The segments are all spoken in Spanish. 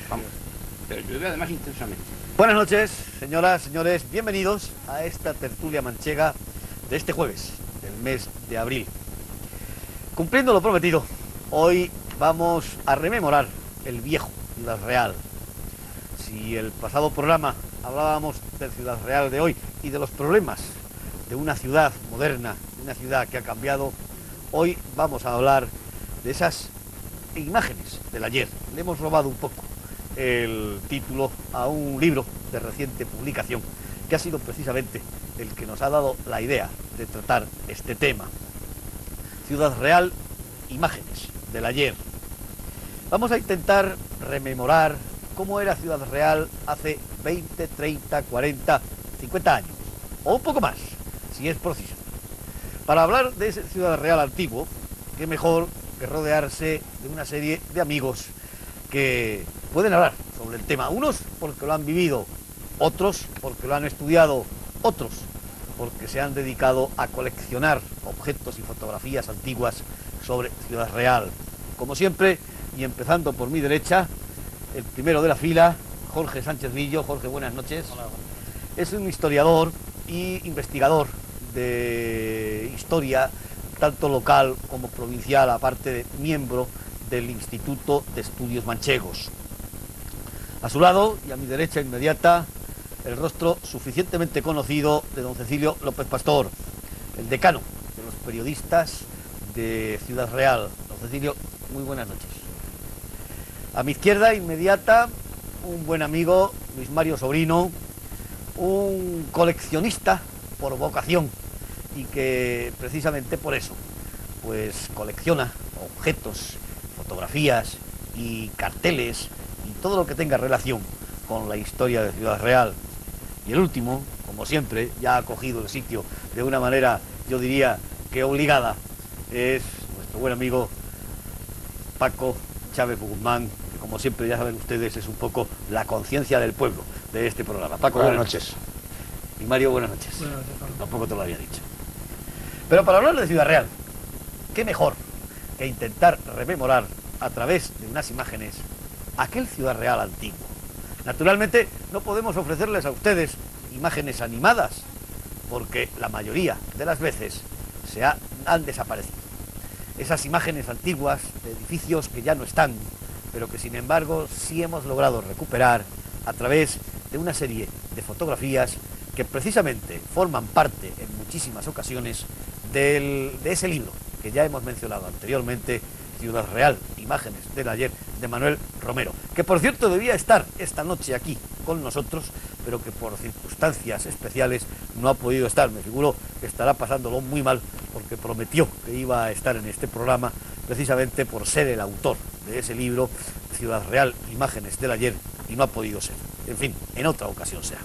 Vamos. Pero llueve además intensamente. Buenas noches, señoras, señores. Bienvenidos a esta tertulia manchega de este jueves del mes de abril. Cumpliendo lo prometido, hoy vamos a rememorar el viejo Ciudad Real. Si el pasado programa hablábamos del Ciudad Real de hoy y de los problemas de una ciudad moderna, de una ciudad que ha cambiado, hoy vamos a hablar de esas imágenes del ayer. Le hemos robado un poco el título a un libro de reciente publicación que ha sido precisamente el que nos ha dado la idea de tratar este tema. Ciudad Real, imágenes del ayer. Vamos a intentar rememorar cómo era Ciudad Real hace 20, 30, 40, 50 años, o un poco más, si es preciso. Para hablar de ese Ciudad Real antiguo, qué mejor que rodearse de una serie de amigos que pueden hablar sobre el tema. Unos porque lo han vivido, otros porque lo han estudiado, otros porque se han dedicado a coleccionar objetos y fotografías antiguas sobre Ciudad Real. Como siempre, y empezando por mi derecha, el primero de la fila, Jorge Sánchez Lillo. Jorge, buenas noches. Hola. Es un historiador y investigador de historia, tanto local como provincial, aparte de miembro del Instituto de Estudios Manchegos. A su lado, y a mi derecha inmediata, el rostro suficientemente conocido de don Cecilio López Pastor, el decano de los periodistas de Ciudad Real. Don Cecilio, muy buenas noches. A mi izquierda inmediata, un buen amigo, Luis Mario Sobrino, un coleccionista por vocación y que precisamente por eso, pues colecciona objetos, fotografías y carteles y todo lo que tenga relación con la historia de Ciudad Real. Y el último, como siempre, ya ha cogido el sitio de una manera, yo diría que obligada, es nuestro buen amigo Paco Chávez Guzmán, que como siempre ya saben ustedes es un poco la conciencia del pueblo de este programa. Paco, buenas noches. Y Mario, buenas noches. Buenas noches, Pablo. Tampoco te lo había dicho. Pero para hablar de Ciudad Real, qué mejor que intentar rememorar a través de unas imágenes aquel Ciudad Real antiguo. Naturalmente no podemos ofrecerles a ustedes imágenes animadas, porque la mayoría de las veces han desaparecido. Esas imágenes antiguas de edificios que ya no están, pero que sin embargo sí hemos logrado recuperar a través de una serie de fotografías que precisamente forman parte en muchísimas ocasiones de ese libro que ya hemos mencionado anteriormente, Ciudad Real, imágenes del ayer, de Manuel Romero, que por cierto debía estar esta noche aquí con nosotros, pero que por circunstancias especiales no ha podido estar. Me figuro que estará pasándolo muy mal porque prometió que iba a estar en este programa precisamente por ser el autor de ese libro, Ciudad Real, imágenes del ayer, y no ha podido ser. En fin, en otra ocasión será.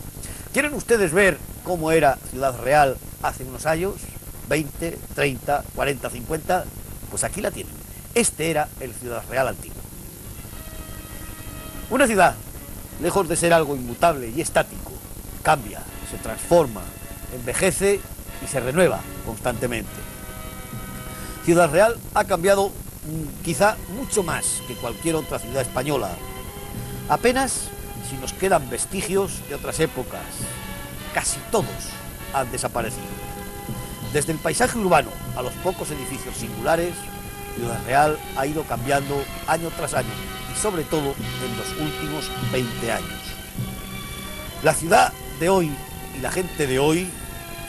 ¿Quieren ustedes ver cómo era Ciudad Real hace unos años? 20, 30, 40, 50, pues aquí la tienen. Este era el Ciudad Real antiguo. Una ciudad, lejos de ser algo inmutable y estático, cambia, se transforma, envejece y se renueva constantemente. Ciudad Real ha cambiado quizá mucho más que cualquier otra ciudad española. Apenas si nos quedan vestigios de otras épocas, casi todos han desaparecido. Desde el paisaje urbano a los pocos edificios singulares, Ciudad Real ha ido cambiando año tras año y sobre todo en los últimos 20 años. La ciudad de hoy y la gente de hoy,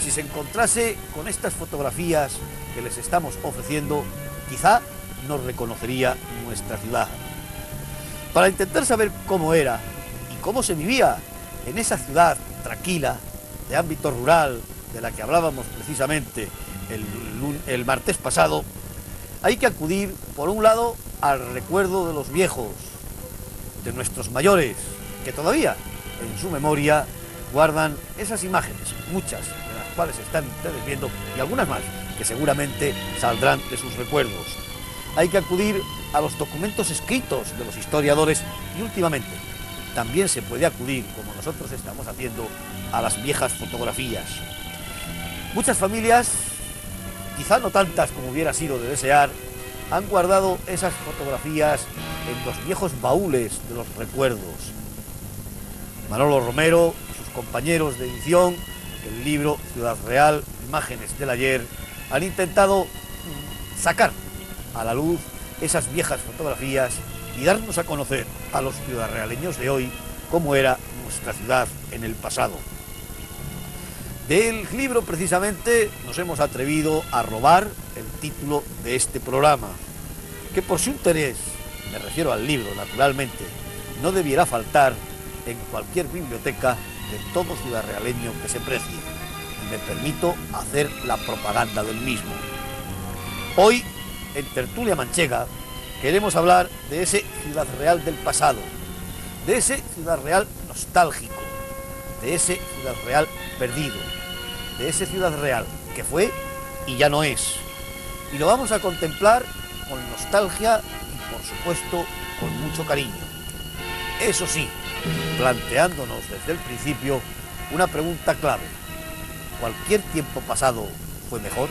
si se encontrase con estas fotografías que les estamos ofreciendo, quizá no reconocería nuestra ciudad. Para intentar saber cómo era y cómo se vivía en esa ciudad tranquila, de ámbito rural, de la que hablábamos precisamente el martes pasado, hay que acudir, por un lado, al recuerdo de los viejos, de nuestros mayores, que todavía, en su memoria, guardan esas imágenes, muchas de las cuales están ustedes viendo, y algunas más, que seguramente saldrán de sus recuerdos. Hay que acudir a los documentos escritos de los historiadores y, últimamente, también se puede acudir, como nosotros estamos haciendo, a las viejas fotografías. Muchas familias, quizá no tantas como hubiera sido de desear, han guardado esas fotografías en los viejos baúles de los recuerdos. Manolo Romero y sus compañeros de edición del libro Ciudad Real, Imágenes del Ayer, han intentado sacar a la luz esas viejas fotografías y darnos a conocer a los ciudadraleños de hoy cómo era nuestra ciudad en el pasado. Del libro precisamente nos hemos atrevido a robar el título de este programa, que por su interés, me refiero al libro naturalmente, no debiera faltar en cualquier biblioteca de todo ciudadraleño que se precie, y me permito hacer la propaganda del mismo. Hoy, en Tertulia Manchega, queremos hablar de ese Ciudad Real del pasado, de ese Ciudad Real nostálgico, de ese Ciudad Real perdido, de ese Ciudad Real que fue y ya no es. Y lo vamos a contemplar con nostalgia y, por supuesto, con mucho cariño. Eso sí, planteándonos desde el principio una pregunta clave: ¿cualquier tiempo pasado fue mejor?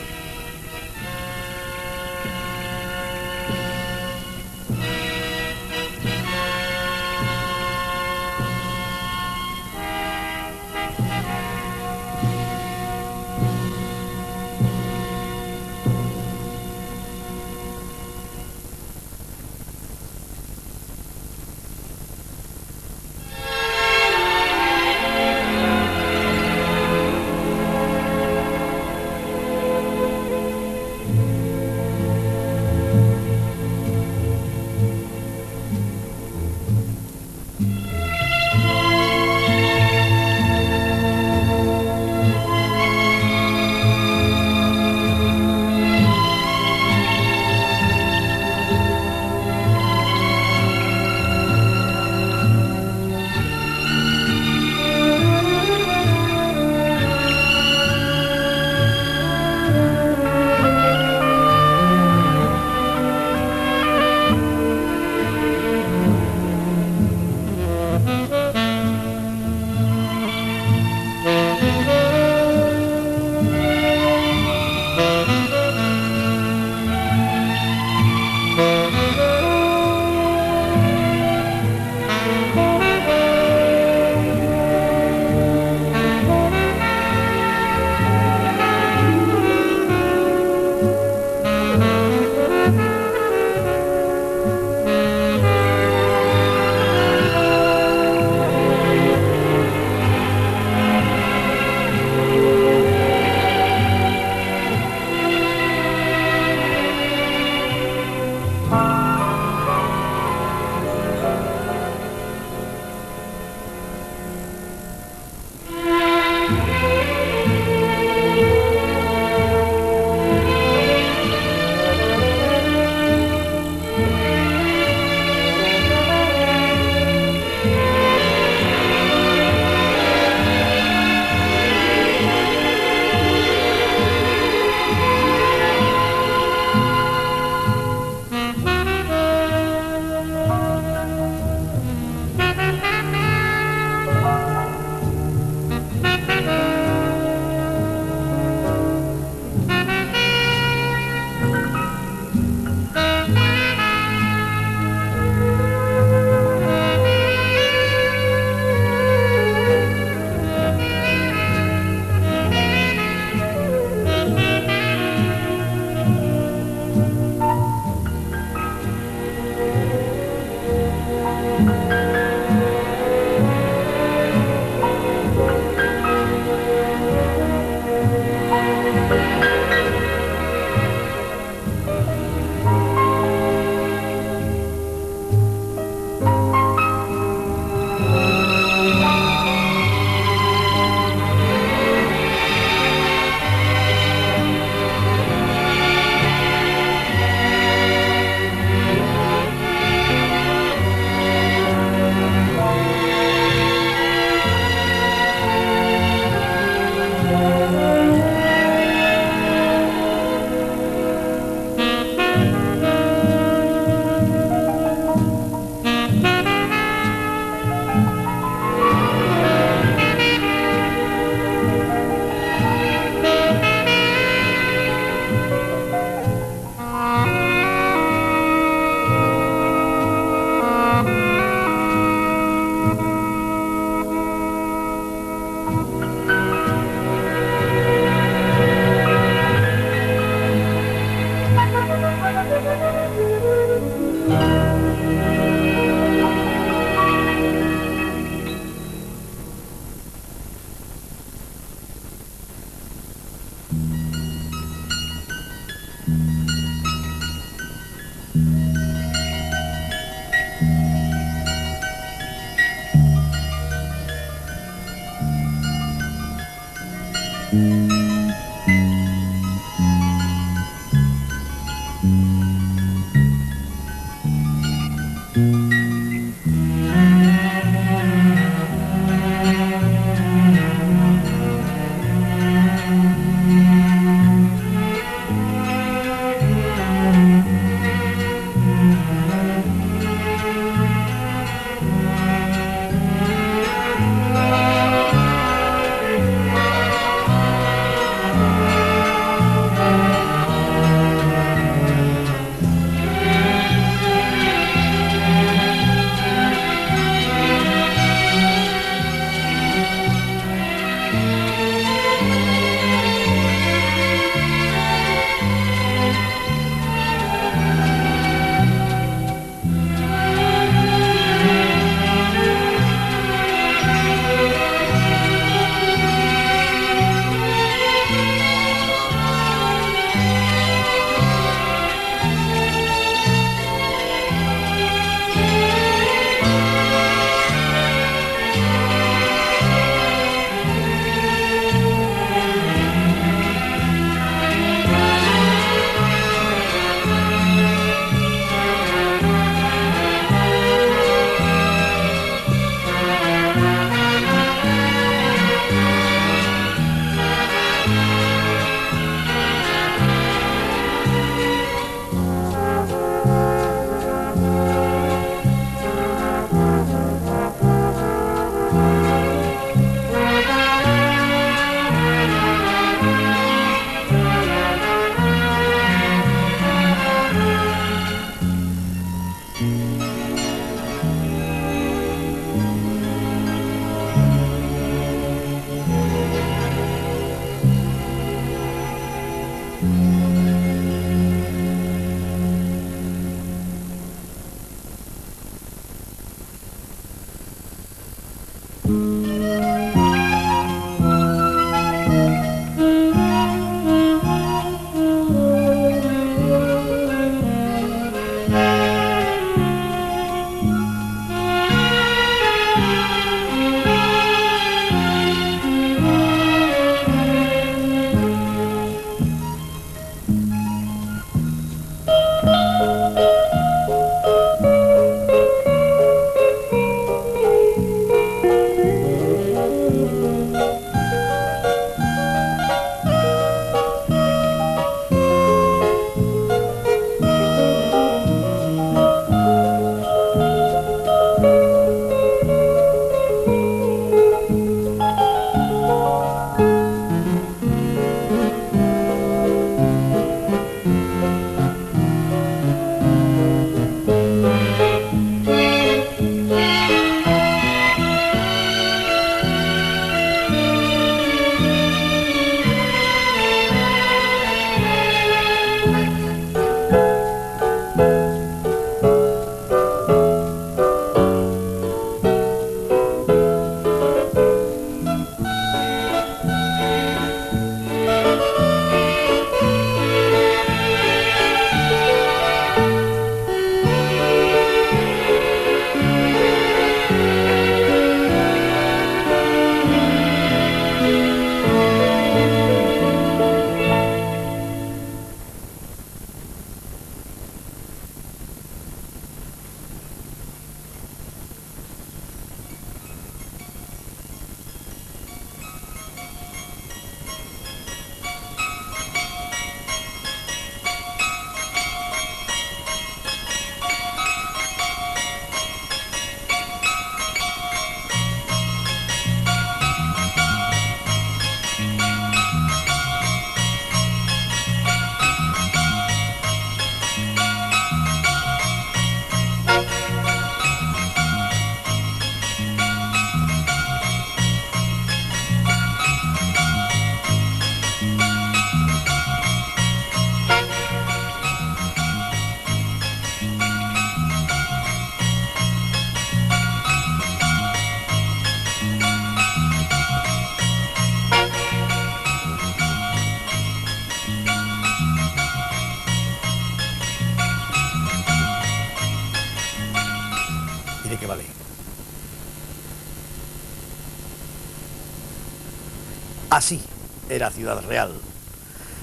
Así, era Ciudad Real.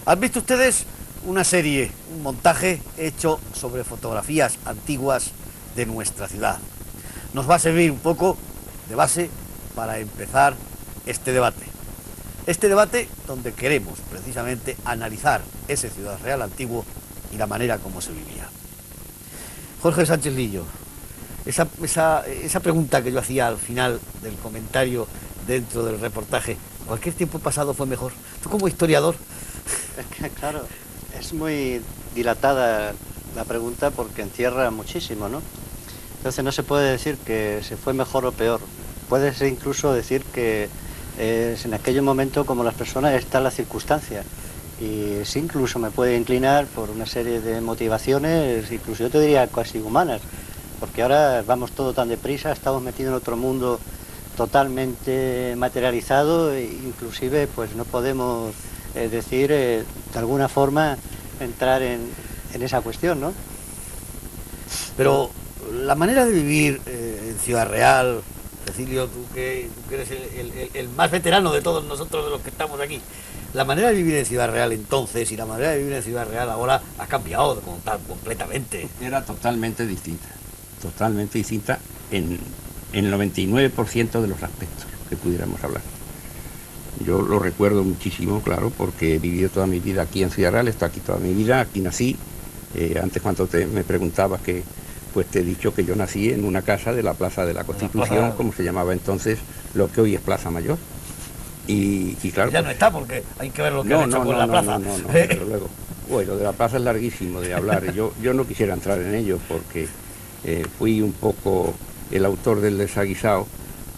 ¿Han visto ustedes una serie, un montaje hecho sobre fotografías antiguas de nuestra ciudad? Nos va a servir un poco de base para empezar este debate. Este debate donde queremos precisamente analizar ese Ciudad Real antiguo y la manera como se vivía. Jorge Sánchez Lillo, esa pregunta que yo hacía al final del comentario dentro del reportaje, ¿cualquier tiempo pasado fue mejor? Tú como historiador... Es que, claro, es muy dilatada la pregunta porque encierra muchísimo, ¿no? Entonces no se puede decir que se fue mejor o peor. Puede ser incluso decir que en aquel momento, como las personas, está la circunstancia. Y sí, incluso me puede inclinar por una serie de motivaciones, incluso yo te diría casi humanas, porque ahora vamos todo tan deprisa, estamos metidos en otro mundo totalmente materializado e inclusive pues no podemos decir de alguna forma entrar en esa cuestión, ¿no? Pero la manera de vivir en Ciudad Real, Cecilio, tú que eres el más veterano de todos nosotros de los que estamos aquí, la manera de vivir en Ciudad Real entonces y la manera de vivir en Ciudad Real ahora ha cambiado completamente. Era totalmente distinta en el 99% de los aspectos que pudiéramos hablar. Yo lo recuerdo muchísimo, claro, porque he vivido toda mi vida aquí en Ciudad Real, he estado aquí toda mi vida, aquí nací. Antes cuando me preguntabas que, pues te he dicho que yo nací en una casa de la Plaza de la Constitución, como se llamaba entonces, lo que hoy es Plaza Mayor. Y claro, ya no está porque hay que ver lo que han hecho con la plaza. No, pero luego, bueno, de la plaza es larguísimo de hablar. Yo no quisiera entrar en ello porque fui un poco el autor del desaguisado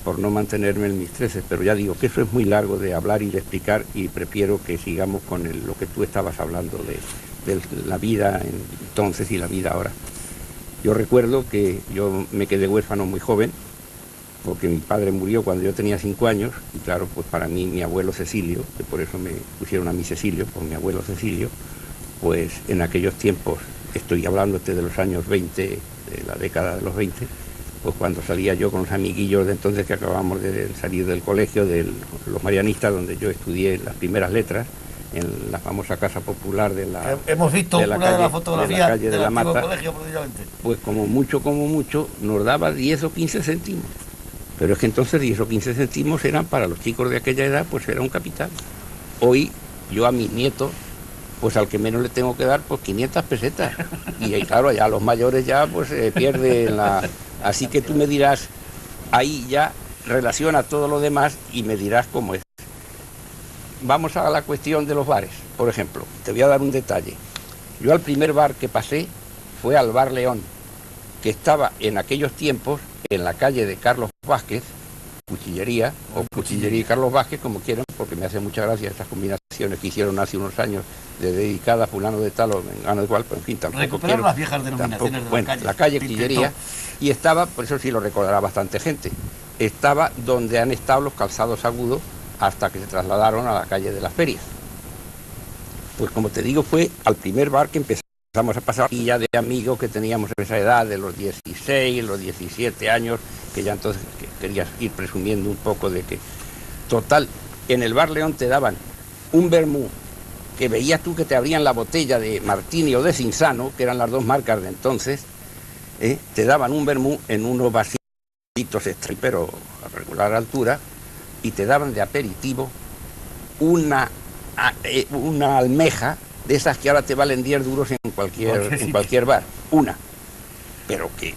por no mantenerme en mis treces, pero ya digo que eso es muy largo de hablar y de explicar y prefiero que sigamos con lo que tú estabas hablando de la vida entonces y la vida ahora. Yo recuerdo que yo me quedé huérfano muy joven, porque mi padre murió cuando yo tenía 5 años, y claro, pues para mí mi abuelo Cecilio, que por eso me pusieron a mí Cecilio, por mi abuelo Cecilio, pues en aquellos tiempos, estoy hablándote de los años 20, de la década de los 20, pues cuando salía yo con los amiguillos de entonces que acabamos de salir del colegio, de los marianistas, donde yo estudié las primeras letras, en la famosa casa popular de la... Hemos visto de la una calle, de las fotografías calle de del la antiguo Mata, colegio, precisamente. pues como mucho, nos daba 10 o 15 céntimos. Pero es que entonces 10 o 15 céntimos eran para los chicos de aquella edad, pues era un capital. Hoy yo a mis nietos, pues al que menos le tengo que dar, pues 500 pesetas. Y claro, ya los mayores ya pues pierden la... Así que tú me dirás, ahí ya relaciona todo lo demás y me dirás cómo es. Vamos a la cuestión de los bares, por ejemplo. Te voy a dar un detalle. Yo al primer bar que pasé fue al Bar León, que estaba en aquellos tiempos en la calle de Carlos Vázquez, Cuchillería, o Cuchillería y Carlos Vázquez, como quieran, porque me hace mucha gracia estas combinaciones que hicieron hace unos años de dedicada a fulano de tal o mengano de cual, pero en fin, tampoco recuperar quiero, las viejas denominaciones de bueno, la calle Cuchillería, y estaba, por eso sí lo recordará bastante gente, estaba donde han estado los calzados agudos hasta que se trasladaron a la calle de las Ferias. Pues como te digo, fue al primer bar que empezamos a pasar, y ya de amigos que teníamos esa edad, de los 16, los 17 años, que ya entonces querías ir presumiendo un poco de que, total, en el Bar León te daban un vermú, que veías tú que te abrían la botella de Martini o de Cinzano, que eran las dos marcas de entonces, te daban un vermú en unos vasitos pero a regular altura, y te daban de aperitivo una almeja de esas que ahora te valen 10 duros en cualquier bar, una. Pero que,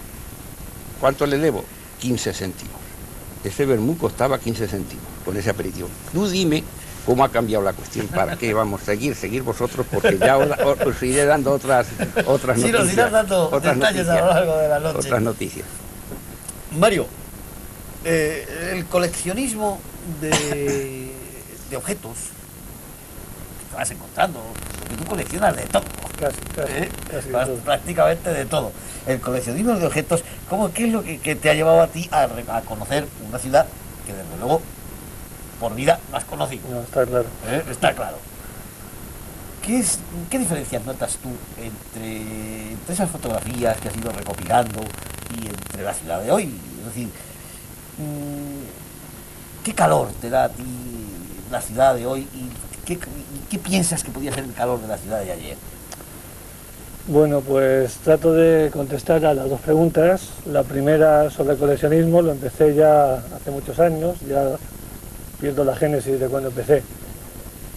¿cuánto le debo? 15 céntimos. Ese vermú costaba 15 céntimos con ese aperitivo. Tú dime cómo ha cambiado la cuestión, para qué vamos a seguir vosotros, porque ya os iré dando otras noticias. Sí, nos irás dando detalles a lo largo de la noche. Otras noticias. Mario, el coleccionismo de objetos que vas encontrando, que tú coleccionas de todo, casi todo. Prácticamente de todo. El coleccionismo de objetos, ¿qué es lo que te ha llevado a ti a conocer una ciudad que desde luego por vida no has conocido? No, está claro. Está claro. ¿Qué diferencias notas tú entre esas fotografías que has ido recopilando y entre la ciudad de hoy? Es decir, ¿qué calor te da a ti la ciudad de hoy y ¿Qué piensas que podía ser el calor de la ciudad de ayer? Bueno, pues trato de contestar a las dos preguntas. La primera sobre el coleccionismo lo empecé ya hace muchos años, ya pierdo la génesis de cuando empecé.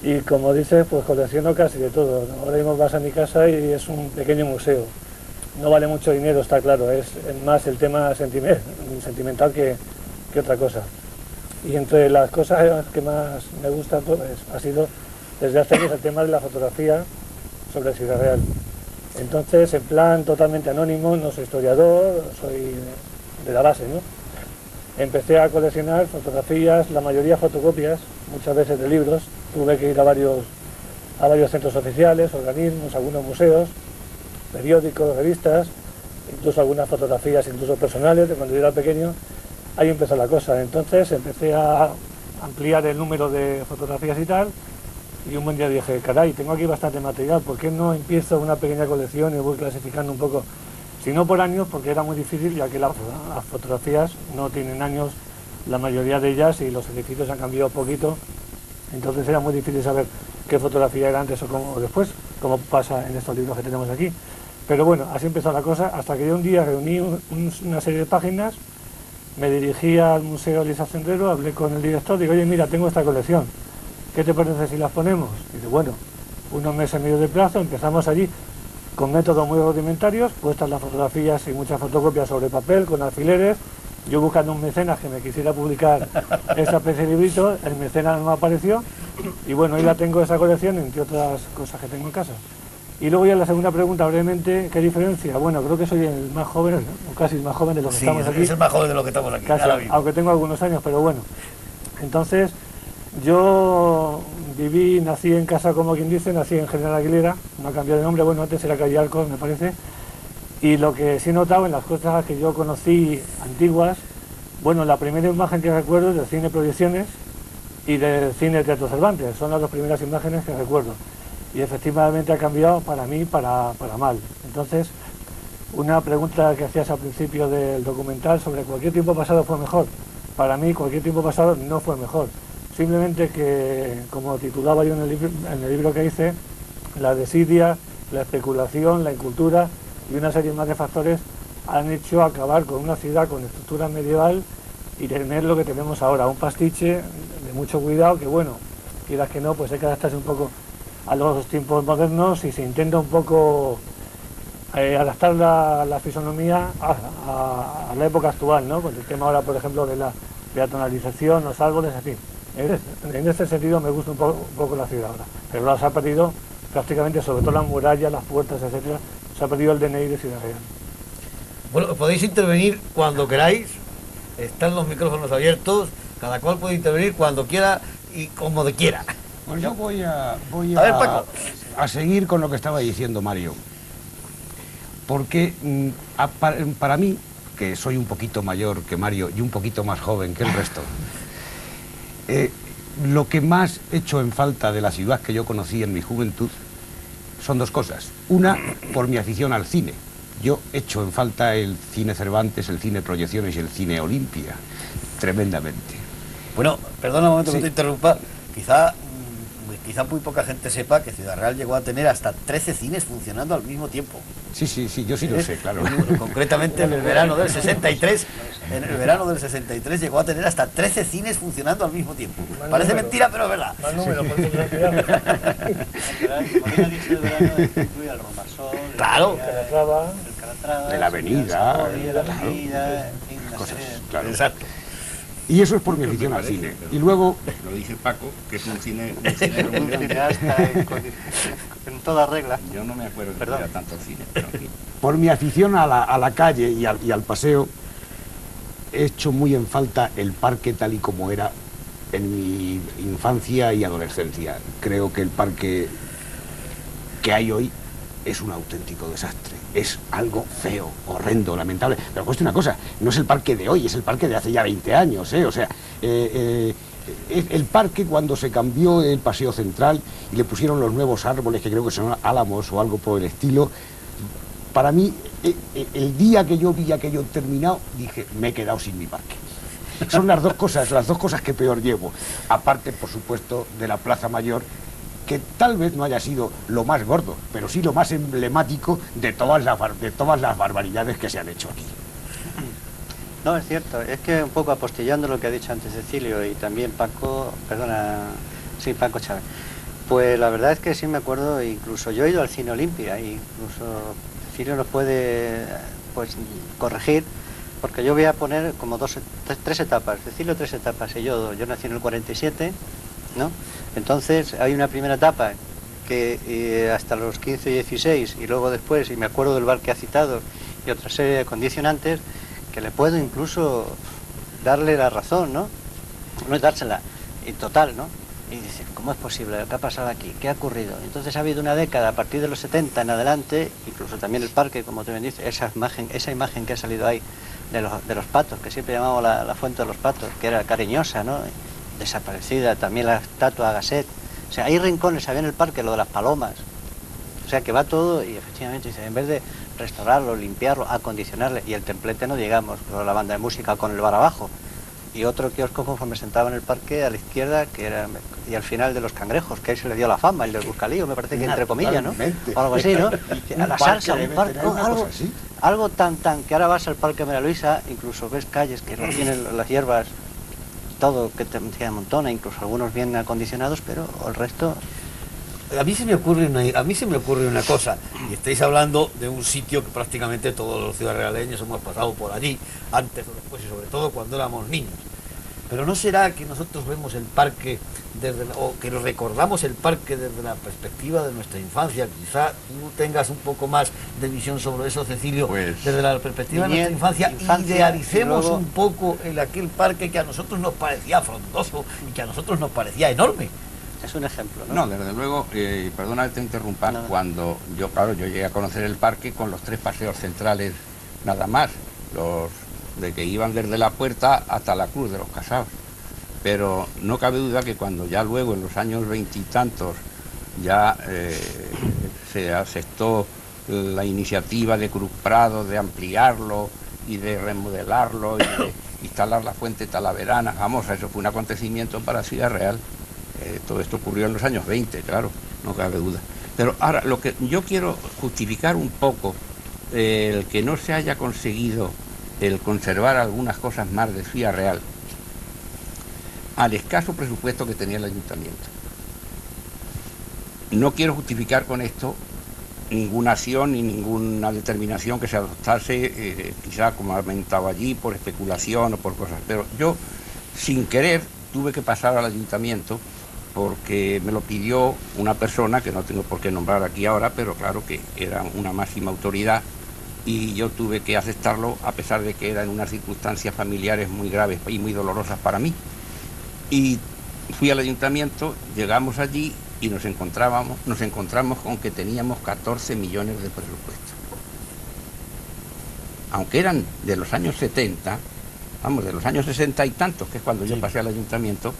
Y como dices, pues colecciono casi de todo. Ahora mismo vas a mi casa y es un pequeño museo. No vale mucho dinero, está claro, es más el tema sentimental que otra cosa. Y entre las cosas que más me gustan pues, ha sido desde hace años el tema de la fotografía sobre Ciudad Real. Entonces, en plan totalmente anónimo, no soy historiador, soy de la base, ¿no? Empecé a coleccionar fotografías, la mayoría fotocopias, muchas veces de libros. Tuve que ir a varios centros oficiales, organismos, algunos museos, periódicos, revistas, incluso algunas fotografías incluso personales de cuando yo era pequeño. Ahí empezó la cosa. Entonces empecé a ampliar el número de fotografías y tal. Y un buen día dije, caray, tengo aquí bastante material, ¿por qué no empiezo una pequeña colección y voy clasificando un poco? Si no por años, porque era muy difícil, ya que las fotografías no tienen años, la mayoría de ellas, y los edificios han cambiado poquito, entonces era muy difícil saber qué fotografía era antes o después, como pasa en estos libros que tenemos aquí. Pero bueno, así empezó la cosa, hasta que yo un día reuní una serie de páginas, me dirigí al Museo Elisa Cendrero, hablé con el director, digo, oye, mira, tengo esta colección. ¿Qué te parece si las ponemos? Y dice, bueno, unos meses y medio de plazo, empezamos allí con métodos muy rudimentarios, puestas las fotografías y muchas fotocopias sobre papel, con alfileres, yo buscando un mecenas que me quisiera publicar esa especie de librito, el mecenas no apareció, y bueno, ahí la tengo esa colección, entre otras cosas que tengo en casa. Y luego ya la segunda pregunta, brevemente, ¿qué diferencia? Bueno, creo que soy el más joven, o casi el más joven de los que estamos aquí. Sí, es el más joven de los que estamos aquí. Casi, aunque tengo algunos años, pero bueno. Entonces, yo nací en casa, como quien dice, nací en General Aguilera, no ha cambiado de nombre, bueno, antes era Calle Arcos, me parece, y lo que sí he notado en las cosas que yo conocí antiguas, bueno, la primera imagen que recuerdo es del cine Proyecciones y del cine Teatro Cervantes, son las dos primeras imágenes que recuerdo, y efectivamente ha cambiado para mí, para mal. Entonces, una pregunta que hacías al principio del documental sobre cualquier tiempo pasado fue mejor, para mí cualquier tiempo pasado no fue mejor. Simplemente que, como titulaba yo en el libro que hice, la desidia, la especulación, la incultura y una serie más de factores han hecho acabar con una ciudad con estructura medieval y tener lo que tenemos ahora, un pastiche de mucho cuidado que, bueno, quieras que no, pues hay que adaptarse un poco a los tiempos modernos y se intenta un poco adaptar la fisonomía a la época actual, ¿no? Con el tema ahora, por ejemplo, de la peatonalización, los árboles, en fin. En este sentido me gusta un poco la ciudad ahora, pero ahora se ha perdido prácticamente, sobre todo las murallas, las puertas, etcétera, se ha perdido el DNI de Ciudad Real. Bueno, podéis intervenir cuando queráis, están los micrófonos abiertos, cada cual puede intervenir cuando quiera y como de quiera. Pues yo voy a ver, Paco. a seguir con lo que estaba diciendo Mario, porque para mí, que soy un poquito mayor que Mario y un poquito más joven que el resto, lo que más echo en falta de la ciudad que yo conocí en mi juventud son dos cosas. Una, por mi afición al cine. Yo echo en falta el cine Cervantes, el cine Proyecciones y el cine Olimpia, tremendamente. Bueno, perdona un momento Sí. que te interrumpa, quizá muy poca gente sepa que Ciudad Real llegó a tener hasta 13 cines funcionando al mismo tiempo. Sí, yo sí lo sé, claro. Concretamente en el verano del 63, llegó a tener hasta 13 cines funcionando al mismo tiempo. Parece mentira, pero es verdad. Más número, por eso se Incluye el Romasol, Claro. el Calatrava, De la avenida, la avenida, en fin, una cosas, serie de- claro. Exacto. Y eso es por mi afición al cine. Y luego, Lo dice Paco, que es un cine muy grande. cineasta en toda regla. Yo no me acuerdo de Perdón. que era tanto cine, pero en fin. por mi afición a la calle y al paseo, he hecho muy en falta el parque tal y como era en mi infancia y adolescencia. Creo que el parque que hay hoy es un auténtico desastre. Es algo feo, horrendo, lamentable. Pero cuesta una cosa, no es el parque de hoy, es el parque de hace ya 20 años, ¿eh? O sea, el parque cuando se cambió el paseo central y le pusieron los nuevos árboles, que creo que son álamos o algo por el estilo, para mí, el día que yo vi aquello terminado, dije, me he quedado sin mi parque. Son las dos cosas que peor llevo. Aparte, por supuesto, de la Plaza Mayor, que tal vez no haya sido lo más gordo, pero sí lo más emblemático de todas las barbaridades que se han hecho aquí. No, es cierto, es que un poco apostillando lo que ha dicho antes Cecilio y también Paco, Paco Chávez. Pues la verdad es que sí me acuerdo, incluso yo he ido al Cine Olimpia, incluso Cecilio nos puede pues corregir, porque yo voy a poner como tres etapas, Cecilio 3 etapas y yo nací en el 47, ¿no? Entonces hay una primera etapa que hasta los 15 y 16 y luego después, y me acuerdo del bar que ha citado y otra serie de condicionantes que le puedo incluso darle la razón, ¿no? No es dársela, en total, ¿no? Y dicen, ¿cómo es posible? ¿Qué ha pasado aquí? ¿Qué ha ocurrido? Entonces ha habido una década a partir de los 70 en adelante, incluso también el parque, como te bien dices, esa imagen que ha salido ahí de los patos, que siempre llamamos la fuente de los patos, que era cariñosa, ¿no? Desaparecida, también la estatua Gasset. O sea, hay rincones, había en el parque lo de las palomas. O sea, que va todo y efectivamente dice, en vez de restaurarlo, limpiarlo, acondicionarle, y el templete no llegamos, con la banda de música con el bar abajo. Y otro kiosco conforme sentaba en el parque a la izquierda, que era, y al final de los cangrejos, que ahí se le dio la fama, el del Buscalío, me parece que entre comillas, ¿no? O algo así, ¿no? A la salsa, un parque, algo tan, que ahora vas al Parque María Luisa, incluso ves calles que tienen las hierbas, todo, que te amontona, incluso algunos bien acondicionados, pero el resto... A mí se me ocurre una cosa, y estáis hablando de un sitio que prácticamente todos los ciudadrealeños hemos pasado por allí, antes o después, y sobre todo cuando éramos niños. Pero ¿no será que nosotros vemos el parque o que recordamos el parque desde la perspectiva de nuestra infancia? Quizá tú tengas un poco más de visión sobre eso, Cecilio, pues, desde la perspectiva de nuestra infancia, idealicemos un poco aquel parque que a nosotros nos parecía frondoso y que a nosotros nos parecía enorme. Es un ejemplo, ¿no? No, desde luego, perdona que te interrumpa, cuando yo llegué a conocer el parque con los 3 paseos centrales nada más, los de que iban desde la puerta hasta la Cruz de los Casados. Pero no cabe duda que cuando ya luego, en los años 20 y tantos, ya se aceptó la iniciativa de Cruz Prado de ampliarlo y de remodelarlo y de instalar la fuente talaverana famosa, eso fue un acontecimiento para Ciudad Real. Todo esto ocurrió en los años 20, claro, no cabe duda. Pero ahora, lo que yo quiero justificar un poco, el que no se haya conseguido el conservar algunas cosas más de Ciudad Real, al escaso presupuesto que tenía el ayuntamiento. No quiero justificar con esto ninguna acción ni ninguna determinación que se adoptase, quizá como ha comentado allí, por especulación o por cosas, pero yo, sin querer, tuve que pasar al ayuntamiento porque me lo pidió una persona que no tengo por qué nombrar aquí ahora, pero claro que era una máxima autoridad y yo tuve que aceptarlo a pesar de que eran unas circunstancias familiares muy graves y muy dolorosas para mí. Y fui al ayuntamiento, llegamos allí y nos encontramos con que teníamos 14 millones de presupuesto. Aunque eran de los años 70, de los años 60 y tantos, que es cuando yo pasé al ayuntamiento,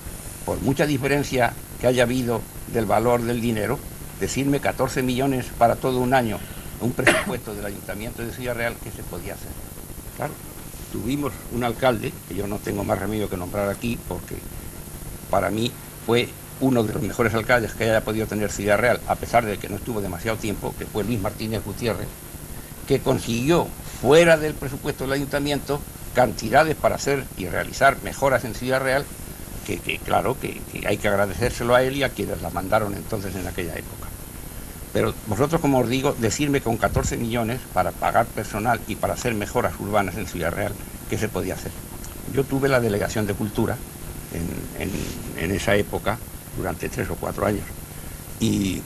por mucha diferencia que haya habido del valor del dinero, decirme 14 millones para todo un año, un presupuesto del Ayuntamiento de Ciudad Real, ¿qué se podía hacer? Claro, tuvimos un alcalde, que yo no tengo más remedio que nombrar aquí, porque para mí fue uno de los mejores alcaldes que haya podido tener Ciudad Real, a pesar de que no estuvo demasiado tiempo, que fue Luis Martínez Gutiérrez, que consiguió, fuera del presupuesto del Ayuntamiento, cantidades para hacer y realizar mejoras en Ciudad Real, que claro, que hay que agradecérselo a él y a quienes la mandaron entonces en aquella época. Pero vosotros, como os digo, decirme con 14 millones para pagar personal y para hacer mejoras urbanas en Ciudad Real, ¿qué se podía hacer? Yo tuve la delegación de Cultura en esa época, durante 3 o 4 años, y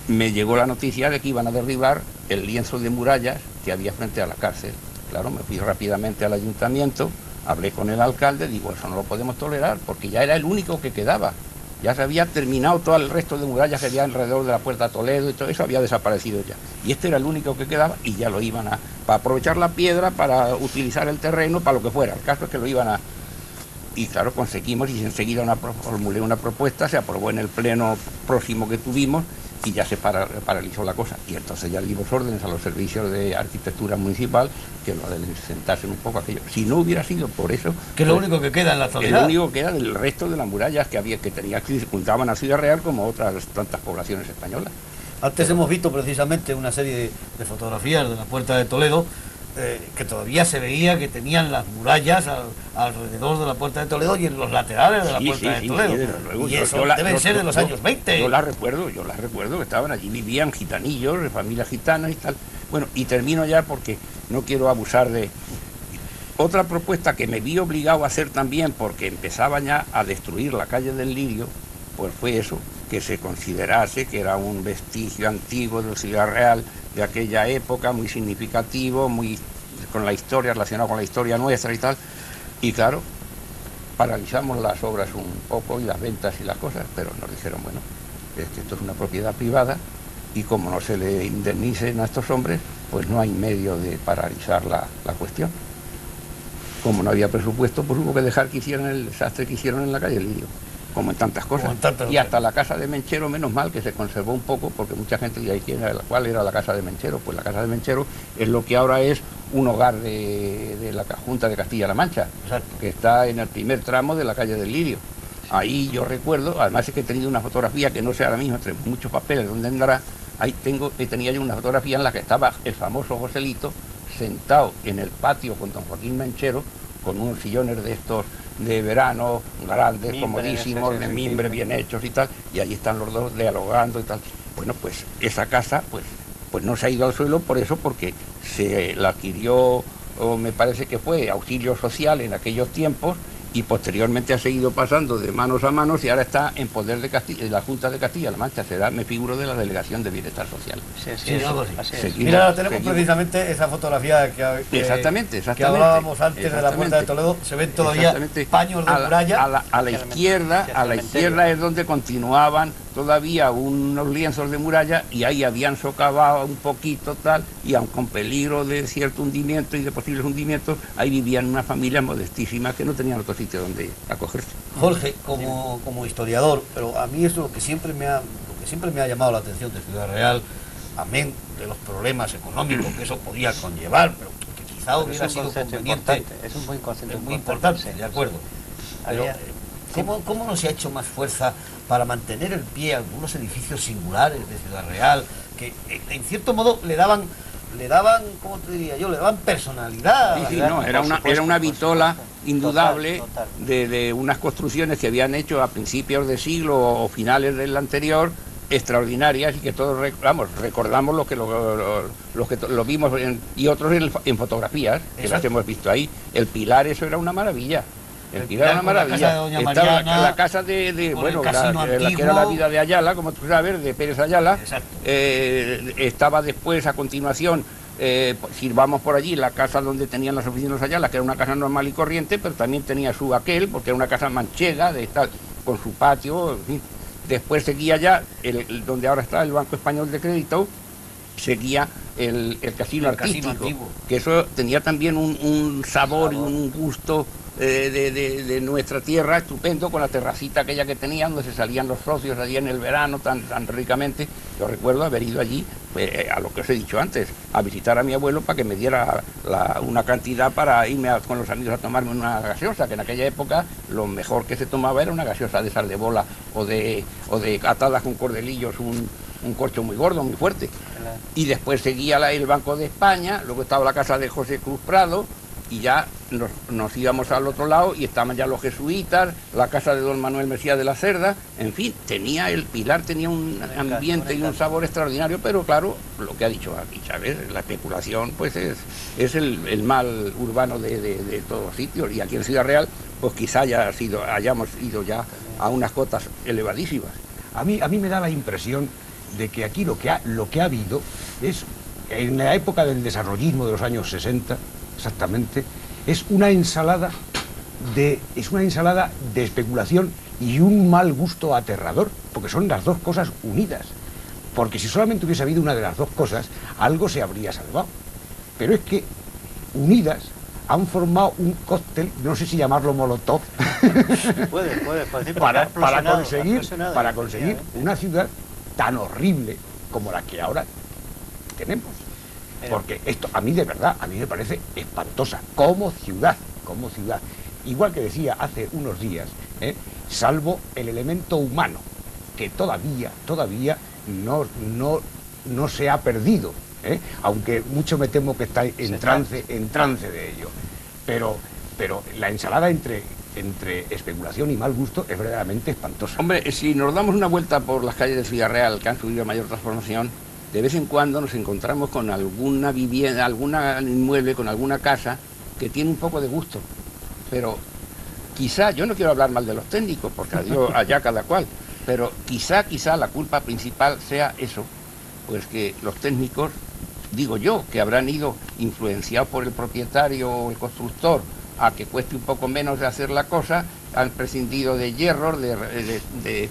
me llegó la noticia de que iban a derribar el lienzo de murallas que había frente a la cárcel. Claro, me fui rápidamente al ayuntamiento, hablé con el alcalde, digo, eso no lo podemos tolerar, porque ya era el único que quedaba. Ya se había terminado todo el resto de murallas que había alrededor de la Puerta Toledo y todo eso había desaparecido ya. Y este era el único que quedaba y ya lo iban para aprovechar la piedra, para utilizar el terreno, para lo que fuera. El caso es que lo iban a... Y claro, conseguimos y enseguida formulé una propuesta, se aprobó en el pleno próximo que tuvimos y ya se paralizó la cosa. Y entonces ya dimos órdenes a los servicios de arquitectura municipal que lo sentasen un poco aquello. Si no hubiera sido por eso... Que es lo único que queda en la actualidad. Es lo único que queda del resto de las murallas que circundaban a Ciudad Real, como otras tantas poblaciones españolas. Antes hemos visto precisamente una serie de fotografías de la Puerta de Toledo, que todavía se veía que tenían las murallas alrededor de la Puerta de Toledo y en los laterales de la Puerta de Toledo. Luego, y eso deben ser de los años 20. Yo las recuerdo, que estaban allí, vivían gitanillos, de familias gitanas y tal. Bueno, y termino ya porque no quiero abusar de... Otra propuesta que me vi obligado a hacer también, porque empezaban ya a destruir la calle del Lirio, pues fue eso, que se considerase que era un vestigio antiguo de Ciudad Real de aquella época, muy significativo, muy con la historia, relacionado con la historia nuestra y tal. Y claro, paralizamos las obras un poco y las ventas y las cosas, pero nos dijeron, bueno, es que esto es una propiedad privada y como no se le indemnicen a estos hombres, pues no hay medio de paralizar la cuestión. Como no había presupuesto, pues hubo que dejar que hicieran el desastre que hicieron en la calle Lirio, como en tantas cosas. Y hasta la casa de Menchero, menos mal que se conservó un poco, porque mucha gente dice, ¿cuál era la casa de Menchero? Pues la casa de Menchero es lo que ahora es un hogar de la Junta de Castilla-La Mancha, que está en el primer tramo de la calle del Lirio. Ahí yo recuerdo, además es que he tenido una fotografía que no sé ahora mismo, entre muchos papeles, ¿dónde andará? Ahí tenía yo una fotografía en la que estaba el famoso Joselito sentado en el patio con don Joaquín Menchero, con unos sillones de estos de verano, grandes, comodísimos, de mimbre, bien hechos y tal, y allí están los dos dialogando y tal. Bueno, pues esa casa pues no se ha ido al suelo por eso, porque se la adquirió, o me parece que fue auxilio social en aquellos tiempos, y posteriormente ha seguido pasando de manos a manos y ahora está en poder de la Junta de Castilla-La Mancha, me figuro de la Delegación de Bienestar Social. Mira, tenemos precisamente esa fotografía que hablábamos antes de la Puerta de Toledo, se ven todavía paños de muralla. A la izquierda es donde continuaban todavía unos lienzos de muralla y ahí habían socavado un poquito tal, y aun con peligro de cierto hundimiento y de posibles hundimientos, ahí vivían unas familias modestísimas que no tenían otro sitio donde acogerse. Jorge, como historiador, pero a mí eso es lo que siempre me ha llamado la atención de Ciudad Real, amén de los problemas económicos que eso podía conllevar, pero que quizá hubiera sido conveniente. Es un buen concepto. Es muy importante, de acuerdo. Pero, ¿cómo no se ha hecho más fuerza para mantener en pie algunos edificios singulares de Ciudad Real que en cierto modo le daban, ¿cómo te diría yo? Le daban personalidad. Sí, no, era una vitola indudable de unas construcciones que habían hecho a principios de siglo o finales del anterior, extraordinarias, y que todos recordamos los que lo vimos y otros en fotografías, que las hemos visto ahí. El Pilar, eso era una maravilla. El Pilar era una maravilla. Estaba la casa de bueno, la que era la vida de Ayala, como tú sabes, de Pérez Ayala. Estaba después, a continuación, si vamos por allí, la casa donde tenían las oficinas Ayala, que era una casa normal y corriente, pero también tenía su aquel, porque era una casa manchega, con su patio, en fin. Después seguía ya, donde ahora está el Banco Español de Crédito, seguía el casino artístico, que eso tenía también un sabor y un gusto de nuestra tierra estupendo, con la terracita aquella que tenía, donde se salían los socios allí en el verano tan ricamente. Yo recuerdo haber ido allí, a lo que os he dicho antes, a visitar a mi abuelo para que me diera una cantidad para irme con los amigos a tomarme una gaseosa, que en aquella época lo mejor que se tomaba era una gaseosa de sal de bola o de atadas con cordelillos, un corcho muy gordo, muy fuerte. Y después seguía el Banco de España, luego estaba la casa de José Cruz Prado, y ya nos íbamos al otro lado y estaban ya los jesuitas, la casa de don Manuel Mesías de la Cerda, en fin, el Pilar tenía un ambiente y un sabor extraordinario, pero claro, lo que ha dicho aquí Chávez, la especulación pues es el mal urbano de todos los sitios, y aquí en Ciudad Real pues quizá hayamos ido ya a unas cotas elevadísimas. A mí me da la impresión de que aquí lo que ha habido es, en la época del desarrollismo de los años 60, exactamente, es una ensalada de especulación y un mal gusto aterrador, porque son las dos cosas unidas. Porque si solamente hubiese habido una de las dos cosas, algo se habría salvado. Pero es que unidas han formado un cóctel, no sé si llamarlo molotov, puede para conseguir una ciudad tan horrible como la que ahora tenemos. Porque esto a mí de verdad, a mí me parece espantosa como ciudad. Igual que decía hace unos días, salvo el elemento humano, que todavía no se ha perdido, aunque mucho me temo que está en trance de ello. Pero la ensalada entre especulación y mal gusto es verdaderamente espantosa. Hombre, si nos damos una vuelta por las calles de Ciudad Real, que han sufrido mayor transformación, de vez en cuando nos encontramos con alguna vivienda, algún inmueble, con alguna casa que tiene un poco de gusto. Pero quizá, yo no quiero hablar mal de los técnicos, porque allá cada cual, pero quizá la culpa principal sea eso, pues que los técnicos, digo yo, que habrán ido influenciados por el propietario o el constructor a que cueste un poco menos de hacer la cosa, han prescindido de hierros, de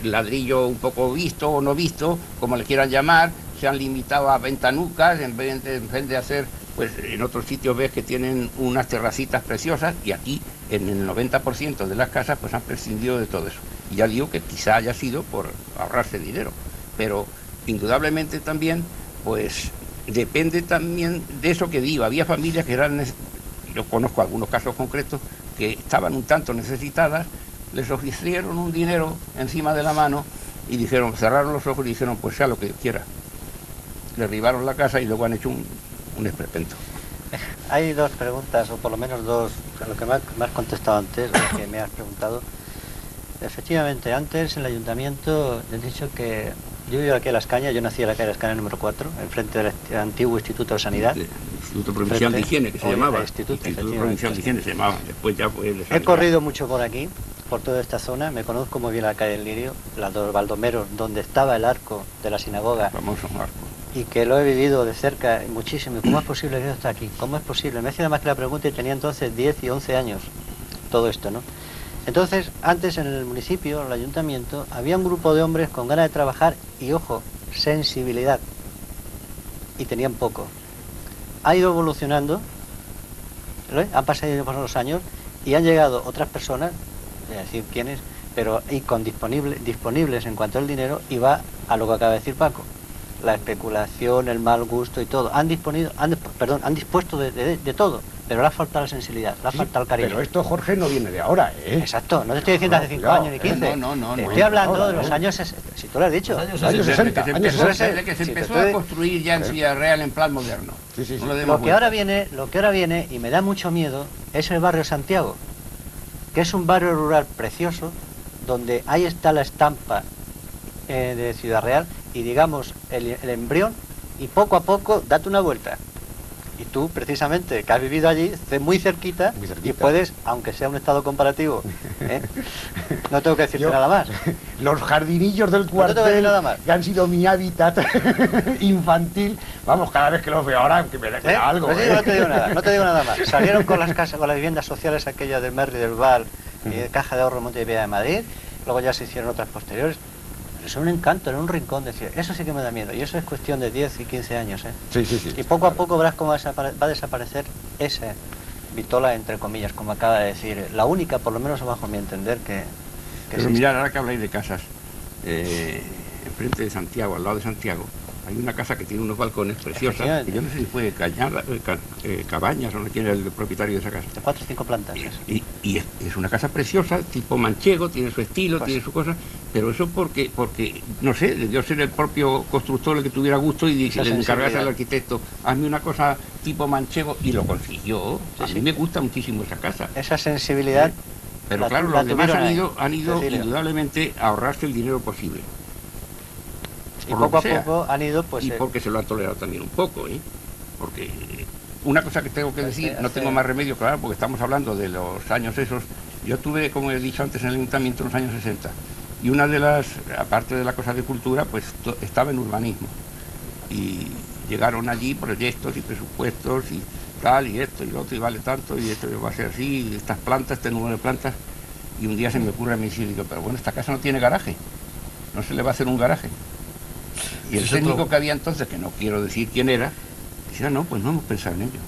ladrillo un poco visto o no visto, como le quieran llamar, se han limitado a ventanucas, en vez de hacer, pues en otros sitios ves que tienen unas terracitas preciosas, y aquí en el 90% de las casas pues han prescindido de todo eso. Y ya digo que quizá haya sido por ahorrarse dinero, pero indudablemente también, pues depende también de eso que digo. Había familias que eran, yo conozco algunos casos concretos, que estaban un tanto necesitadas, les ofrecieron un dinero encima de la mano y dijeron, cerraron los ojos y dijeron, pues sea lo que quiera. Le derribaron la casa y luego han hecho un esperpento. Hay dos preguntas, o por lo menos dos, lo que me has contestado antes, lo que me has preguntado. Efectivamente, antes en el ayuntamiento he dicho que yo vivo aquí en Las Cañas, yo nací en la calle Las Cañas número 4, enfrente del antiguo Instituto de Sanidad. El Instituto Provincial de Higiene, que se llamaba. Instituto Provincial de Higiene se llamaba, después ya fue de Sanidad. He corrido mucho por aquí, por toda esta zona, me conozco muy bien la calle del Lirio, las dos Baldomeros, donde estaba el arco de la sinagoga. Famoso arco. Y que lo he vivido de cerca muchísimo. ¿Cómo es posible que esto esté aquí? ¿Cómo es posible? Me hacía más que la pregunta y tenía entonces 10 y 11 años todo esto, ¿no? Entonces, antes en el municipio, en el ayuntamiento, había un grupo de hombres con ganas de trabajar y, ojo, sensibilidad. Y tenían poco. Ha ido evolucionando, ¿no? Han pasado los años y han llegado otras personas, voy a decir quiénes, pero y con disponibles en cuanto al dinero, y va a lo que acaba de decir Paco. La especulación, el mal gusto y todo. Han dispuesto de todo, pero le ha faltado la sensibilidad, le ha faltado el cariño. Pero esto, Jorge, no viene de ahora, ¿eh? Exacto, no te estoy diciendo hace 5 años ni 15. No. Estoy hablando de los años 60, si tú lo has dicho. Los años 60. Desde que se empezó a construir ya en Ciudad Real en plan moderno. Sí. Lo que ahora viene, y me da mucho miedo, es el barrio Santiago, que es un barrio rural precioso, donde ahí está la estampa de Ciudad Real, y digamos el embrión, y poco a poco date una vuelta. Y tú, precisamente, que has vivido allí, muy cerquita, y puedes, aunque sea un estado comparativo, no tengo que decirte nada más. Los jardinillos del cuartel, no tengo nada más, que han sido mi hábitat infantil, vamos, cada vez que los veo ahora, que me da algo. Pues no te digo nada más. Salieron con las casas, con las viviendas sociales, aquellas del Merri, del Val, y de Caja de Ahorro Montevideo de Madrid, luego ya se hicieron otras posteriores. Es un encanto, en un rincón, decir, eso sí que me da miedo, y eso es cuestión de 10 y 15 años, Sí. Y poco a poco verás cómo va a desaparecer esa vitola, entre comillas, como acaba de decir, la única, por lo menos bajo mi entender, que pero mirad, ahora que habláis de casas, enfrente de Santiago, al lado de Santiago, hay una casa que tiene unos balcones preciosas, que yo no sé si fue Cabañas o no quién era el propietario de esa casa. De 4 o 5 plantas. Y es una casa preciosa, tipo manchego, tiene su estilo, pues, tiene su cosa, pero eso porque no sé, debió ser el propio constructor el que tuviera gusto y le encargase al arquitecto, hazme una cosa tipo manchego, y lo consiguió. A mí me gusta muchísimo esa casa. Esa sensibilidad. Pero claro, los demás han ido indudablemente a ahorrarse el dinero posible. Y poco a poco han ido, pues... Y porque se lo han tolerado también un poco, Porque una cosa que tengo que decir, no tengo más remedio, claro, porque estamos hablando de los años esos. Yo estuve, como he dicho antes, en el ayuntamiento en los años 60. Y una de las, aparte de la cosa de cultura, pues estaba en urbanismo. Y llegaron allí proyectos y presupuestos y tal, y esto y lo otro, y vale tanto, y esto va a ser así, y estas plantas, este número de plantas. Y un día se me ocurre a mí decir, digo, pero bueno, esta casa no tiene garaje. No se le va a hacer un garaje. Y el técnico que había entonces, que no quiero decir quién era, decía, no, pues no hemos pensado en ello.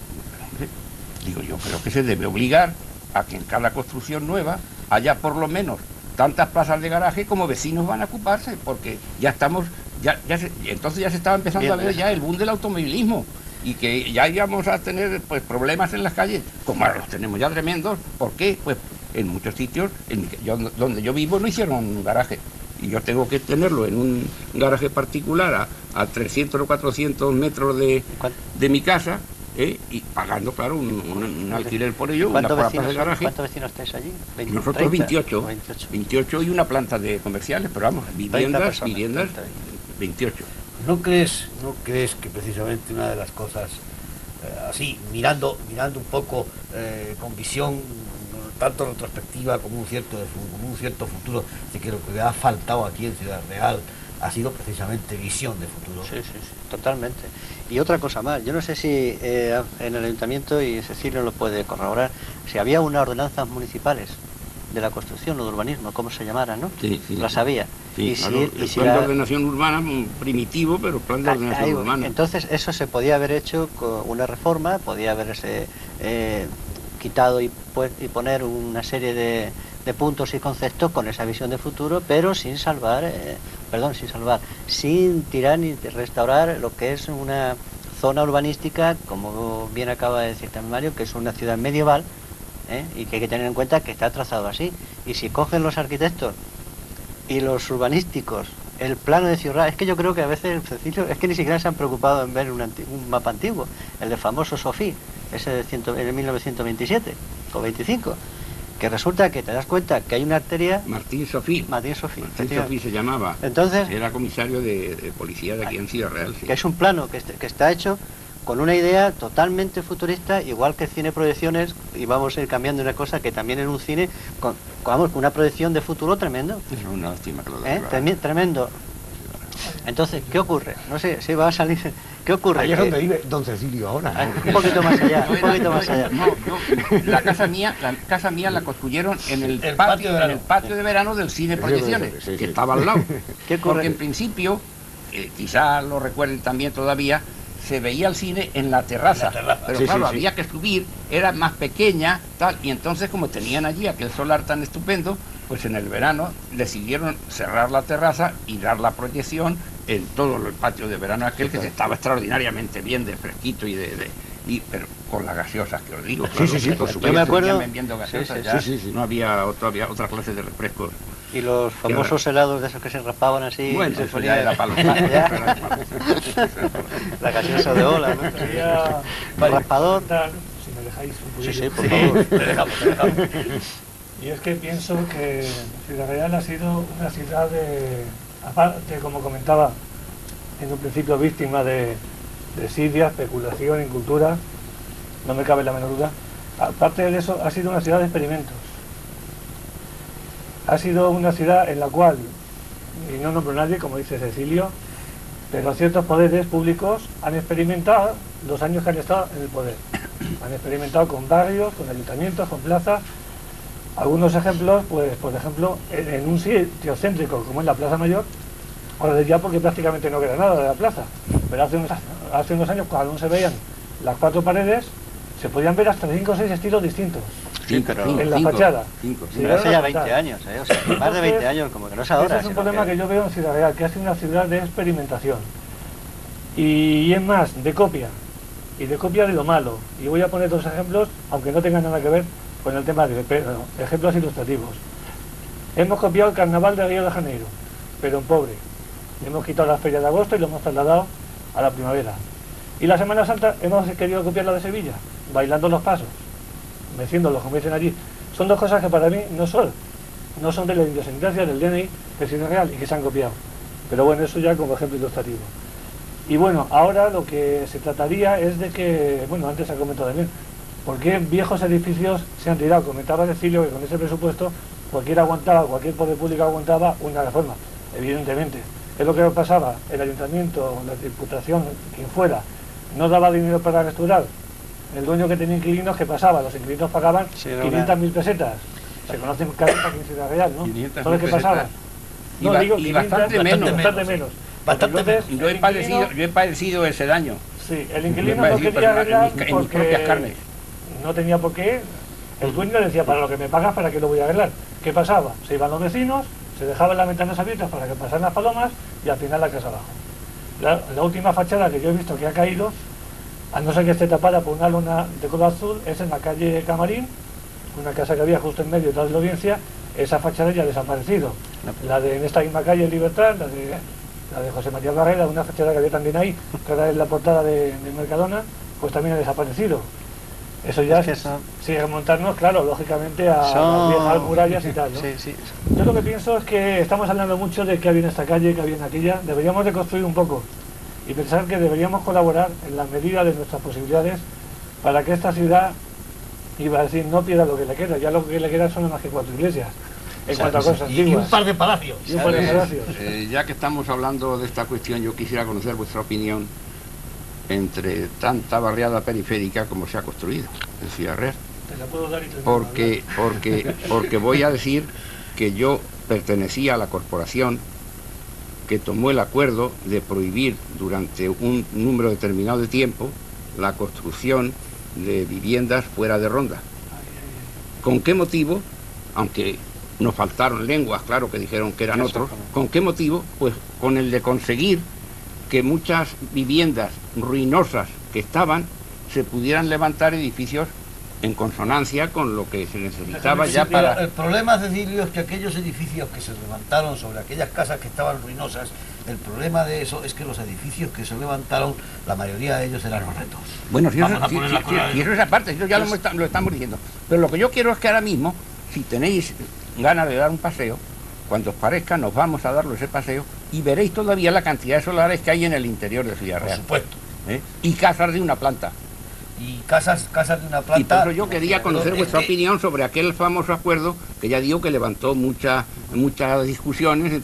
Digo, yo creo que se debe obligar a que en cada construcción nueva haya por lo menos tantas plazas de garaje como vecinos van a ocuparse, porque ya estamos, entonces ya se estaba empezando a ver ya el boom del automovilismo, y que ya íbamos a tener pues problemas en las calles, como ahora los tenemos ya tremendos. ¿Por qué? Pues en muchos sitios, donde yo vivo, no hicieron un garaje, y yo tengo que tenerlo en un garaje particular a 300 o 400 metros de mi casa, y pagando, claro, un alquiler por ello, una plaza de garaje. ¿Cuántos vecinos estáis allí? Nosotros 30, 28 y una planta de comerciales, pero vamos, viviendas, 28. ¿No crees que precisamente una de las cosas, así, mirando un poco con visión tanto retrospectiva como un cierto futuro, de que lo que ha faltado aquí en Ciudad Real ha sido precisamente visión de futuro? Sí, totalmente. Y otra cosa más, yo no sé si en el ayuntamiento, y Cecilio lo puede corroborar, si había unas ordenanzas municipales de la construcción o de urbanismo, como se llamara, ¿no? Sí. Las había. Sí, y claro, el plan de ordenación urbana, primitivo, pero plan de ordenación urbana. Entonces eso se podía haber hecho con una reforma, podía haberse quitado y poner una serie de puntos y conceptos con esa visión de futuro, pero sin tirar ni restaurar lo que es una zona urbanística, como bien acaba de decir también Mario, que es una ciudad medieval, y que hay que tener en cuenta que está trazado así. Y si cogen los arquitectos y los urbanísticos el plano de Ciudad Real, es que yo creo que a veces, Cecilio, es que ni siquiera se han preocupado en ver un mapa antiguo, el de famoso Sofí, ese de 1927 o 25, que resulta que te das cuenta que hay una arteria... Martín Sofí se llamaba. Entonces, era comisario de policía de aquí en Ciudad Real. Sí. Que es un plano que está hecho con una idea totalmente futurista, igual que el cine proyecciones, y vamos a ir cambiando una cosa que también en un cine, con una proyección de futuro tremendo. Es una lástima que lo tremendo. Entonces, ¿qué ocurre? No sé si va a salir... ¿Qué ocurre? Ahí es donde vive don Cecilio ahora. Un poquito más allá, La casa mía la construyeron en el patio de verano del cine proyecciones, que estaba al lado. ¿Qué ocurre? Porque en principio, quizás lo recuerden también todavía, se veía el cine en la terraza, pero claro, había que subir, era más pequeña, tal, y entonces como tenían allí aquel solar tan estupendo, pues en el verano decidieron cerrar la terraza y dar la proyección en todo el patio de verano aquel, que estaba extraordinariamente bien, de fresquito pero con las gaseosas que os digo. Claro, por supuesto. Yo me acuerdo, vendiendo gaseosas, no había otra clase de refrescos. Y los famosos helados de esos que se raspaban así. Bueno, se eso ya era para los La gaseosa de ola, ¿no? Raspador. Si me dejáis un Sí, por favor. Te dejamos. Y es que pienso que Ciudad Real ha sido una ciudad aparte, como comentaba, en un principio víctima de desidia, especulación, incultura, no me cabe la menor duda. Aparte de eso, ha sido una ciudad de experimentos. Ha sido una ciudad en la cual, y no nombro a nadie, como dice Cecilio, pero ciertos poderes públicos han experimentado los años que han estado en el poder. Han experimentado con barrios, con ayuntamientos, con plazas. Algunos ejemplos, pues por ejemplo, en un sitio céntrico como es la Plaza Mayor, ahora ya porque prácticamente no queda nada de la plaza, pero hace unos años, cuando aún se veían las cuatro paredes, se podían ver hasta 5 o 6 estilos distintos. En la fachada. Pero hace ya 20 años, o sea, más de 20 años, como que no es ahora. Ese es un problema que yo veo en Ciudad Real, que ha sido una ciudad de experimentación. Y es más, de copia. Y de copia de lo malo. Y voy a poner 2 ejemplos, aunque no tengan nada que ver con el tema de ejemplos ilustrativos. Hemos copiado el carnaval de Río de Janeiro, pero en pobre. Hemos quitado la feria de agosto y lo hemos trasladado a la primavera. Y la Semana Santa hemos querido copiar la de Sevilla, bailando los pasos, meciéndolos, como dicen allí. Son 2 cosas que para mí no son de la idiosincrasia del DNI de Ciudad Real y que se han copiado. Pero bueno, eso ya como ejemplo ilustrativo. Y bueno, ahora lo que se trataría es de que, bueno, antes se ha comentado también, ¿por qué viejos edificios se han tirado? Comentaba Cecilio que con ese presupuesto cualquier poder público aguantaba una reforma, evidentemente. Es lo que pasaba, el ayuntamiento, la diputación, quien fuera, no daba dinero para restaurar. El dueño que tenía inquilinos, ¿qué pasaba? Los inquilinos pagaban 500.000 pesetas. Se conocen casi aquí en Ciudad Real, ¿no? ¿Sabes qué pasaba? No, digo, y bastante menos. Yo he padecido ese daño. Sí, el inquilino no quería arreglar porque mis propias carnes. no tenía por qué, El dueño le decía, para lo que me pagas, ¿para qué lo voy a arreglar? ¿Qué pasaba? Se iban los vecinos, se dejaban las ventanas abiertas para que pasaran las palomas y al final la casa abajo. La última fachada que yo he visto que ha caído, a no ser que esté tapada por una lona de color azul, es en la calle Camarín, una casa que había justo en medio de la audiencia. Esa fachada ya ha desaparecido. La de en esta misma calle Libertad, la de José María Barrera, una fachada que había también ahí, que ahora es la portada de Mercadona, pues también ha desaparecido. Eso ya es sin remontarnos, claro, lógicamente a las viejas murallas y tal, ¿no? Sí. Yo lo que pienso es que estamos hablando mucho de qué había en esta calle, qué había en aquella. Deberíamos de construir un poco y pensar que deberíamos colaborar en la medida de nuestras posibilidades para que esta ciudad, iba a decir, no pierda lo que le queda. Ya lo que le queda son más que 4 iglesias, en cuanto a cosas antiguas. Y un par de palacios. Y un par de palacios. Ya que estamos hablando de esta cuestión, yo quisiera conocer vuestra opinión entre tanta barriada periférica como se ha construido en Ciudad Real. Te la puedo dar y te Porque voy a decir que yo pertenecía a la corporación que tomó el acuerdo de prohibir durante un número determinado de tiempo la construcción de viviendas fuera de ronda. ¿Con qué motivo? Aunque nos faltaron lenguas, claro, que dijeron que eran otros. ¿Con qué motivo? Pues con el de conseguir que muchas viviendas ruinosas que estaban se pudieran levantar edificios en consonancia con lo que se necesitaba ya para... El problema, Cecilio, es que aquellos edificios que se levantaron sobre aquellas casas que estaban ruinosas, el problema de eso es que los edificios que se levantaron, la mayoría de ellos eran retos. Bueno, si eso es aparte, eso ya lo estamos diciendo. Pero lo que yo quiero es que ahora mismo, si tenéis ganas de dar un paseo, cuando os parezca nos vamos a darlo ese paseo y veréis todavía la cantidad de solares que hay en el interior de Ciudad Real. Por supuesto. Y casas de una planta. Y casas de una planta. Y por eso yo quería conocer vuestra opinión sobre aquel famoso acuerdo que ya digo que levantó muchas discusiones,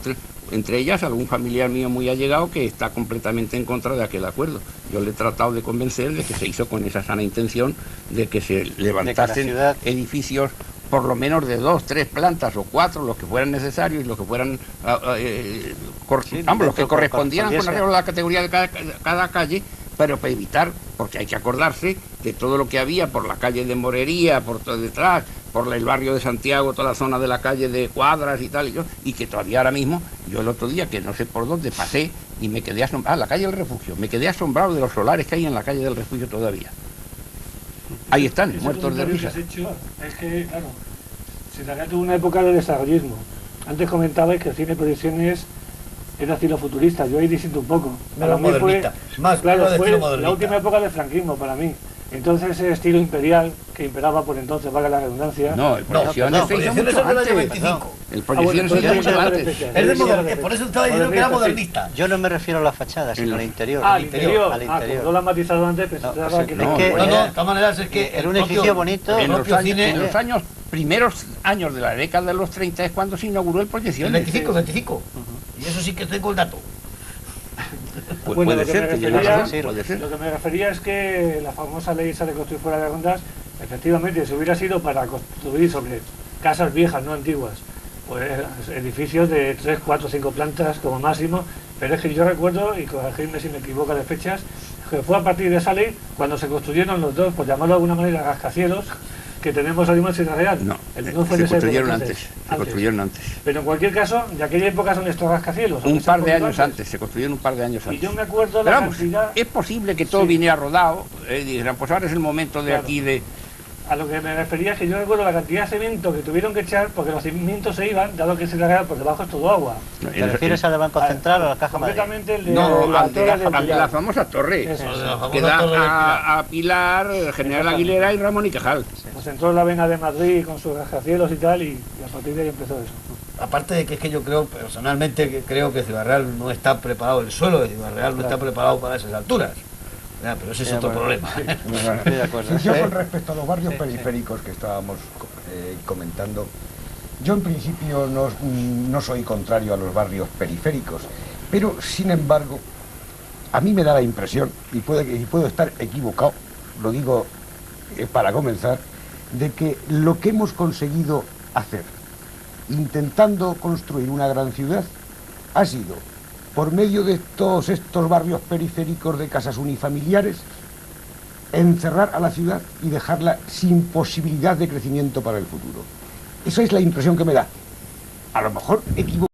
entre ellas algún familiar mío muy allegado que está completamente en contra de aquel acuerdo. Yo le he tratado de convencer de que se hizo con esa sana intención de que se levantasen edificios por lo menos de 2, 3 plantas o 4, los que fueran necesarios y los que fueran los que correspondieran con arreglo a la categoría de cada calle, pero para evitar, porque hay que acordarse de todo lo que había por la calle de Morería, por todo detrás, por el barrio de Santiago, toda la zona de la calle de Cuadras y tal, y que todavía ahora mismo, yo el otro día, que no sé por dónde, pasé y me quedé asombrado, la calle del Refugio, me quedé asombrado de los solares que hay en la calle del Refugio todavía. Ahí están, muertos de risa. Es que, claro, Ciudad Real tuvo una época de desarrollismo. Antes comentabais que el cine de proyecciones era estilo futurista, yo ahí disiento un poco. Menos modernista. Fue la última época del franquismo para mí. Entonces ese estilo imperial que imperaba por entonces, valga la redundancia. No, el Proyecciones se hizo mucho antes. El Proyecciones se hizo mucho antes. Por eso estaba diciendo que era modernista. Yo no me refiero a la fachada, sino al interior. Al interior. Como no lo han matizado antes, pensaba que no. De todas maneras es que era un edificio bonito. En los primeros años de la década de los 30 es cuando se inauguró el Proyecciones. El 25. Y eso sí que tengo el dato. Bueno, puede ser, lo que me refería es que la famosa ley esa de construir fuera de rondas, efectivamente, si hubiera sido para construir sobre casas viejas, no antiguas, pues edificios de 3, 4, 5 plantas como máximo, pero es que yo recuerdo, y corregidme si me equivoco de fechas, que fue a partir de esa ley cuando se construyeron los dos, por llamarlo de alguna manera, rascacielos, que tenemos ahora mismo en Ciudad Real. No, se construyeron antes. Pero en cualquier caso, de aquella época son estos rascacielos. Un par de años antes, se construyeron un par de años antes. Y yo me acuerdo la cantidad... Es posible que todo viniera rodado, dijeran, pues ahora es el momento de aquí de... A lo que me refería es que yo recuerdo la cantidad de cemento que tuvieron que echar porque los cimientos se iban, dado que Ciudad Real por debajo es todo agua. ¿Te refieres al Banco Central o a la Caja Madrid? No, al de la famosa torre, que da a Pilar, General Aguilera y Ramón y Cajal. Pues entró la vena de Madrid con sus rascacielos y tal, y a partir de ahí empezó eso. Aparte de que es que yo creo, personalmente, creo que Ciudad Real no está preparado, el suelo de Ciudad Real no está preparado para esas alturas. Pero ese es otro problema. Estoy de acuerdo. Yo con respecto a los barrios periféricos que estábamos comentando, yo en principio no soy contrario a los barrios periféricos, pero sin embargo, a mí me da la impresión, y puedo estar equivocado, lo digo para comenzar, de que lo que hemos conseguido hacer, intentando construir una gran ciudad, ha sido por medio de todos estos barrios periféricos de casas unifamiliares, encerrar a la ciudad y dejarla sin posibilidad de crecimiento para el futuro. Esa es la impresión que me da. A lo mejor equivoco.